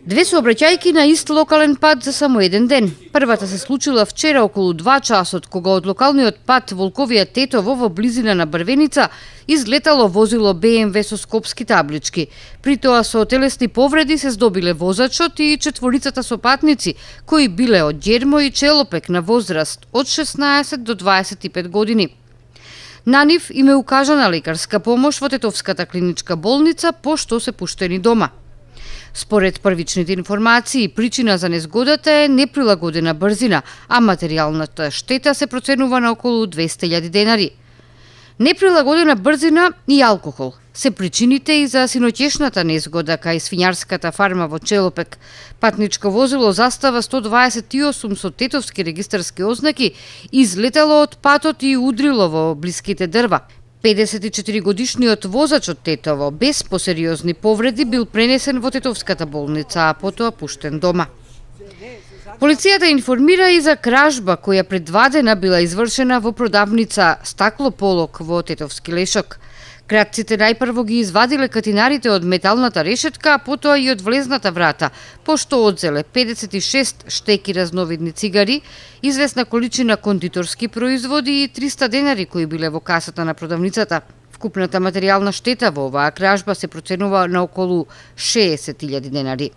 Две сообраќајки на ист локален пат за само еден ден. Првата се случила вчера околу 2 часот, кога од локалниот пат Волковија Тетово во близина на Брвеница излетало возило БМВ со скопски таблички. При тоа со телесни повреди се здобиле возачот и четворицата со патници, кои биле од Ѓермо и Челопек на возраст од 16 до 25 години. На нив им е укажана лекарска помош во Тетовската клиничка болница, пошто се пуштени дома. Според првичните информации, причина за незгодата е неприлагодена брзина, а материјалната штета се проценува на околу 200.000 денари. Неприлагодена брзина и алкохол се причините и за синоќешната незгода кај свињарската фарма во Челопек. Патничко возило застава 128 со тетовски регистарски ознаки излетало од патот и удрило во блиските дрва. 54-годишниот возач од Тетово без посериозни повреди бил пренесен во Тетовската болница, а потоа пуштен дома. Полицијата информира и за кражба која пред 2 дена била извршена во продавница Стаклополок во Тетовски Лешок. Кратците најпрво ги извадиле катинарите од металната решетка, а потоа и од влезната врата, пошто одзеле 56 штеки разновидни цигари, известна количина кондиторски производи и 300 денари кои биле во касата на продавницата. Вкупната материјална штета во оваа кражба се проценува на околу 60.000 денари.